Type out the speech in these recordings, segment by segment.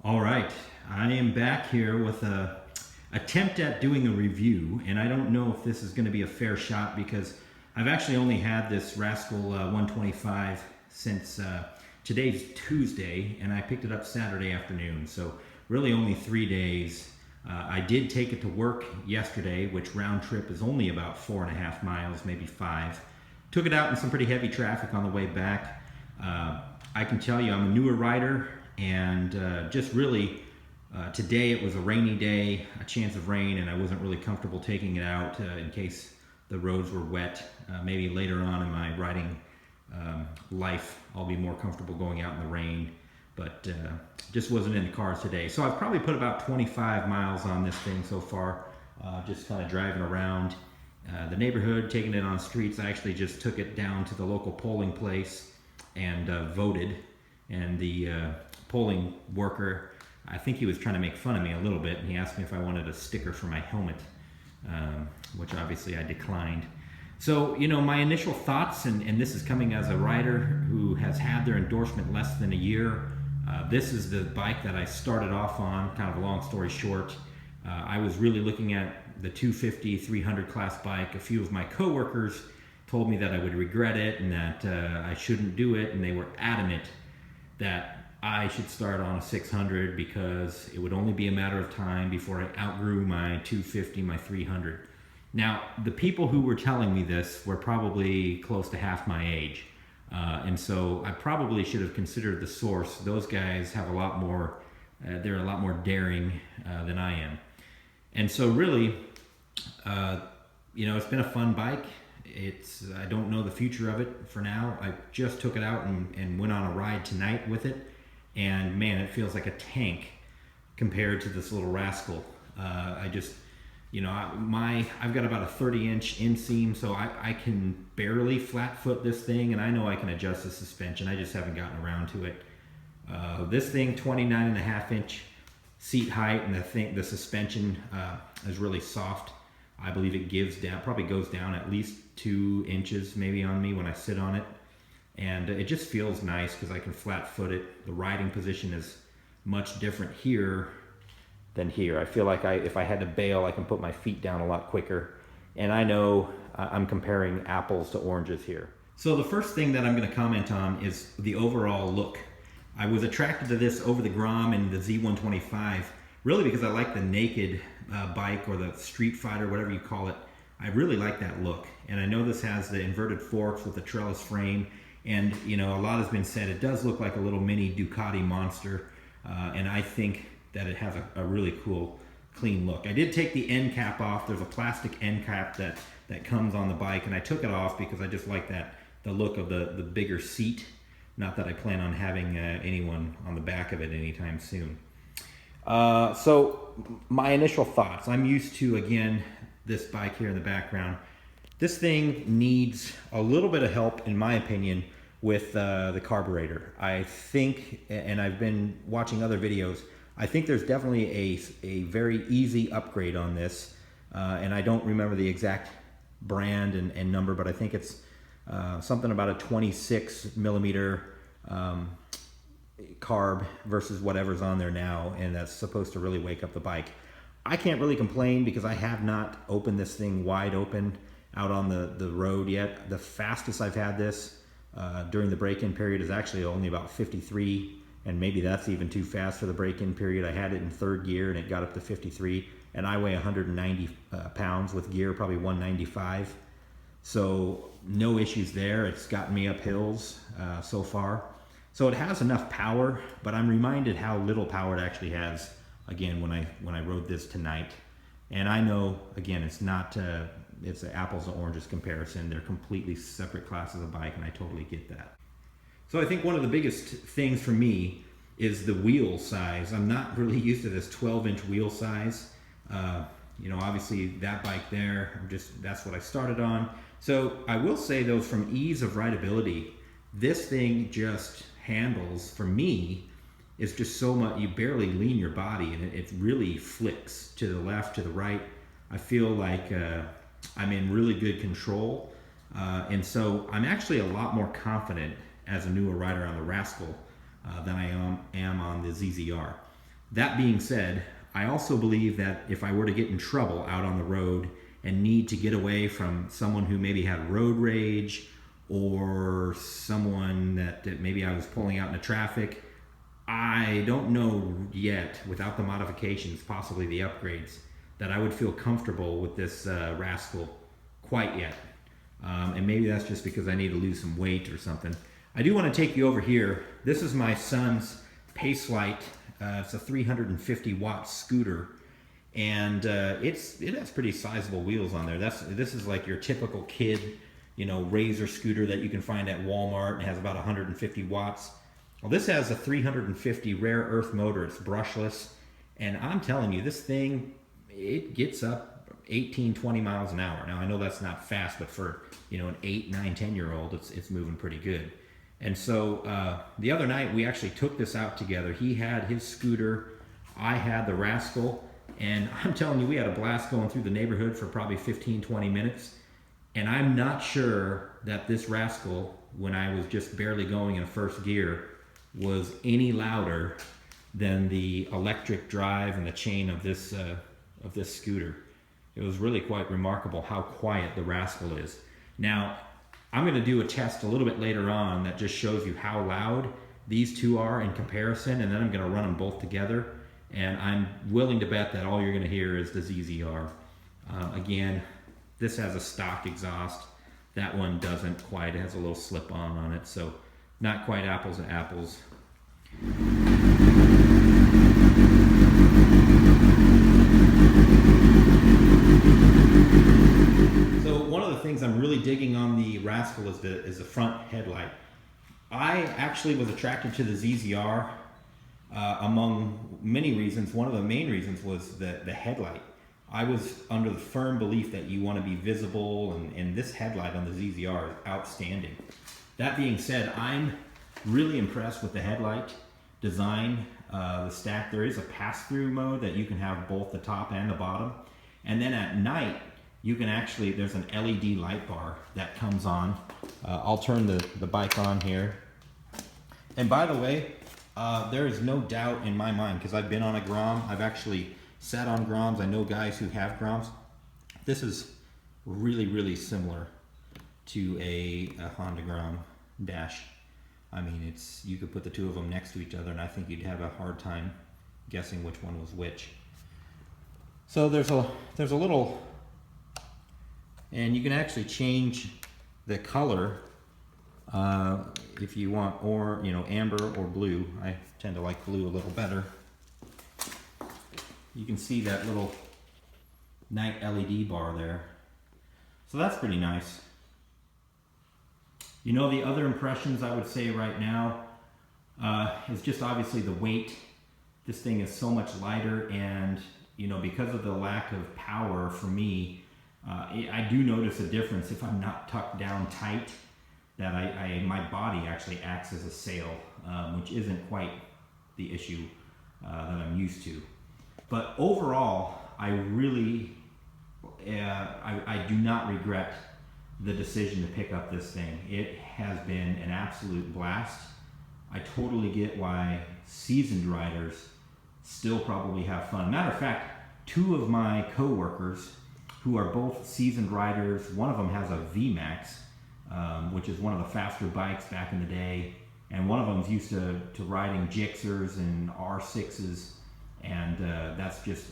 All right, I am back here with a attempt at doing a review, and I don't know if this is going to be a fair shot because I've actually only had this Rascal 125 since today's Tuesday, and I picked it up Saturday afternoon, so really only 3 days. I did take it to work yesterday, which round trip is only about 4.5 miles, maybe 5. Took it out in some pretty heavy traffic on the way back. I can tell you I'm a newer rider, and just really today it was a rainy day, a chance of rain, and I wasn't really comfortable taking it out in case the roads were wet. Maybe later on in my riding life I'll be more comfortable going out in the rain, but just wasn't in the cars today. So I've probably put about 25 miles on this thing so far, just kind of driving around the neighborhood, taking it on streets. I actually just took it down to the local polling place and voted, and the polling worker, I think he was trying to make fun of me a little bit, and he asked me if I wanted a sticker for my helmet, which obviously I declined. So, you know, my initial thoughts, and this is coming as a rider who has had their endorsement less than a year. This is the bike that I started off on, kind of a long story short. I was really looking at the 250, 300 class bike. A few of my coworkers told me that I would regret it and that I shouldn't do it, and they were adamant that I should start on a 600 because it would only be a matter of time before I outgrew my 250, my 300. Now, the people who were telling me this were probably close to half my age. And so I probably should have considered the source. Those guys have a lot more, they're a lot more daring than I am. And so really, you know, it's been a fun bike. I don't know the future of it for now. I just took it out and went on a ride tonight with it. And man, it feels like a tank compared to this little Rascal. I just, you know, I've got about a 30-inch inseam, so I can barely flat foot this thing, and I know I can adjust the suspension. I just haven't gotten around to it. This thing, 29.5-inch seat height, and the suspension is really soft. I believe it gives down, probably goes down at least 2 inches maybe on me when I sit on it. And it just feels nice because I can flat foot it. The riding position is much different here than here. I feel like if I had to bail, I can put my feet down a lot quicker. And I know I'm comparing apples to oranges here. So the first thing that I'm going to comment on is the overall look. I was attracted to this over the Grom and the Z125, really because I like the naked bike, or the Street Fighter, whatever you call it. I really like that look. And I know this has the inverted forks with the trellis frame. And, you know, a lot has been said. It does look like a little mini Ducati monster. And I think that it has a really cool, clean look. I did take the end cap off. There's a plastic end cap that comes on the bike, and I took it off because I just like the look of the bigger seat. Not that I plan on having anyone on the back of it anytime soon. So my initial thoughts. I'm used to, again, this bike here in the background. This thing needs a little bit of help, in my opinion, with the carburetor. I think, and I've been watching other videos, I think there's definitely a very easy upgrade on this. And I don't remember the exact brand and number, but I think it's something about a 26 millimeter carb versus whatever's on there now, and that's supposed to really wake up the bike. I can't really complain because I have not opened this thing wide open out on the road yet. The fastest I've had this during the break-in period is actually only about 53, and maybe that's even too fast for the break-in period. I had it in third gear and it got up to 53, and I weigh 190 pounds with gear, probably 195. So no issues there. It's gotten me up hills so far. So it has enough power, but I'm reminded how little power it actually has, again, when I rode this tonight. And I know, again, it's not, it's an apples to oranges comparison. They're completely separate classes of bike, and I totally get that. So I think one of the biggest things for me is the wheel size. I'm not really used to this 12-inch wheel size. You know, obviously that bike there, that's what I started on. So I will say though, from ease of rideability, this thing just handles, for me, it's just so much, you barely lean your body, and it really flicks to the left, to the right. I feel like I'm in really good control. And so I'm actually a lot more confident as a newer rider on the Rascal than I am on the ZZR. That being said, I also believe that if I were to get in trouble out on the road and need to get away from someone who maybe had road rage, or someone that maybe I was pulling out into traffic, I don't know yet, without the modifications, possibly the upgrades, that I would feel comfortable with this Rascal quite yet. And maybe that's just because I need to lose some weight or something. I do want to take you over here. This is my son's Pacelight. It's a 350 watt scooter, and it has pretty sizable wheels on there. This is like your typical kid, razor scooter that you can find at Walmart. It has about 150 watts. Well, this has a 350 rare earth motor. It's brushless, and I'm telling you, this thing, it gets up 18, 20 miles an hour. Now, I know that's not fast, but for an 8, 9, 10-year-old, it's moving pretty good. And so the other night we actually took this out together. He had his scooter, I had the Rascal, and I'm telling you, we had a blast going through the neighborhood for probably 15, 20 minutes. And I'm not sure that this Rascal, when I was just barely going in first gear, was any louder than the electric drive and the chain of this scooter. It was really quite remarkable how quiet the Rascal is. Now, I'm going to do a test a little bit later on that just shows you how loud these two are in comparison, and then I'm going to run them both together, and I'm willing to bet that all you're going to hear is the ZZR. Again, this has a stock exhaust. That one doesn't quite. It has a little slip-on on it, so not quite apples to apples. So one of the things I'm really digging on the Rascal is the front headlight. I actually was attracted to the ZZR among many reasons. One of the main reasons was the headlight. I was under the firm belief that you want to be visible, and this headlight on the ZZR is outstanding. That being said, I'm really impressed with the headlight design. The stack, there is a pass-through mode that you can have both the top and the bottom. And then at night, you can actually, there's an LED light bar that comes on. I'll turn the bike on here. And by the way, there is no doubt in my mind, because I've been on a Grom, I've actually sat on Groms, I know guys who have Groms. This is really, really similar to a Honda Grom dash. I mean, you could put the two of them next to each other, and I think you'd have a hard time guessing which one was which. So there's a little, and you can actually change the color if you want, or amber or blue. I tend to like blue a little better. You can see that little night LED bar there. So that's pretty nice. The other impressions I would say right now is just obviously the weight. This thing is so much lighter, and because of the lack of power for me, I do notice a difference if I'm not tucked down tight, that my body actually acts as a sail, which isn't quite the issue that I'm used to. But overall, I really, I do not regret the decision to pick up this thing. It has been an absolute blast. I totally get why seasoned riders still probably have fun. Matter of fact, two of my co-workers who are both seasoned riders, one of them has a VMAX, which is one of the faster bikes back in the day, and one of them's used to riding Gixxers and R6s, and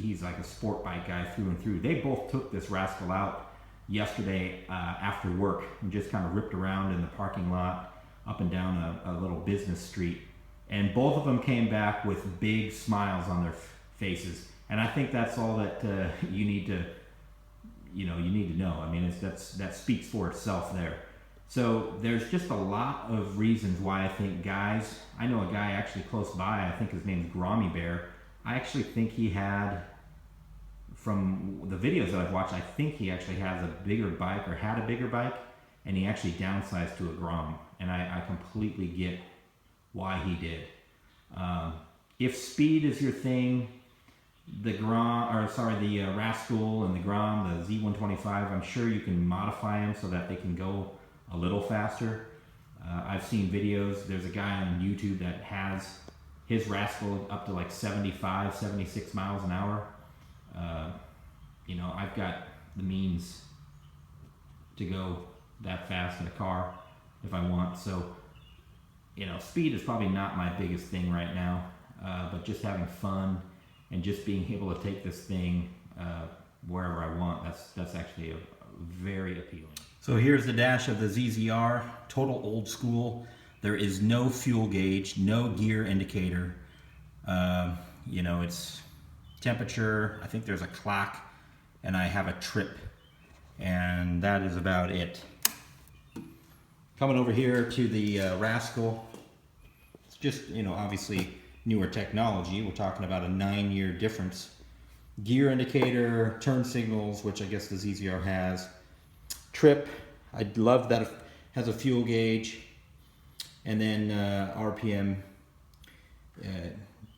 he's like a sport bike guy through and through. They both took this Rascal out yesterday after work and just kind of ripped around in the parking lot up and down a little business street, and both of them came back with big smiles on their faces. And I think that's all that you need to know. I mean, that speaks for itself there. So there's just a lot of reasons why I think guys, I know a guy actually close by, I think his name's Grommy Bear. I actually think he had, from the videos that I've watched, I think he actually has a bigger bike, or had a bigger bike, and he actually downsized to a Grom. And I completely get why he did. If speed is your thing, the Rascal and the Grom, the Z125, I'm sure you can modify them so that they can go a little faster. I've seen videos. There's a guy on YouTube that has his Rascal up to like 75, 76 miles an hour. You know, I've got the means to go that fast in a car if I want. So, you know, speed is probably not my biggest thing right now, but just having fun and just being able to take this thing wherever I want, that's actually very appealing. So here's the dash of the ZZR, total old school. There is no fuel gauge, no gear indicator. You know, it's temperature, I think there's a clock, and I have a trip, and that is about it. Coming over here to the Rascal, it's just, you know, obviously newer technology. We're talking about a 9-year difference. Gear indicator, turn signals, which I guess the ZZR has. Trip, I love that it has a fuel gauge. And then RPM,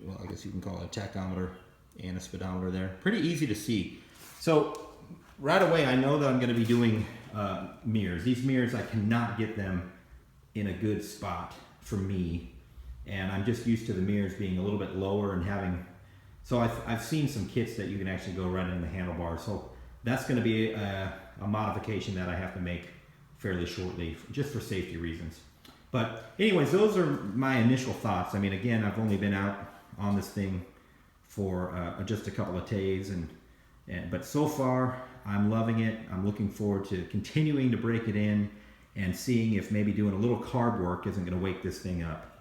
well, I guess you can call it a tachometer and a speedometer there. Pretty easy to see. So right away, I know that I'm going to be doing mirrors. These mirrors, I cannot get them in a good spot for me. And I'm just used to the mirrors being a little bit lower and having, so I've seen some kits that you can actually go right in the handlebars. So that's going to be a modification that I have to make fairly shortly, just for safety reasons. But anyways, those are my initial thoughts. I mean, again, I've only been out on this thing for just a couple of days, but so far I'm loving it. I'm looking forward to continuing to break it in and seeing if maybe doing a little carb work isn't going to wake this thing up.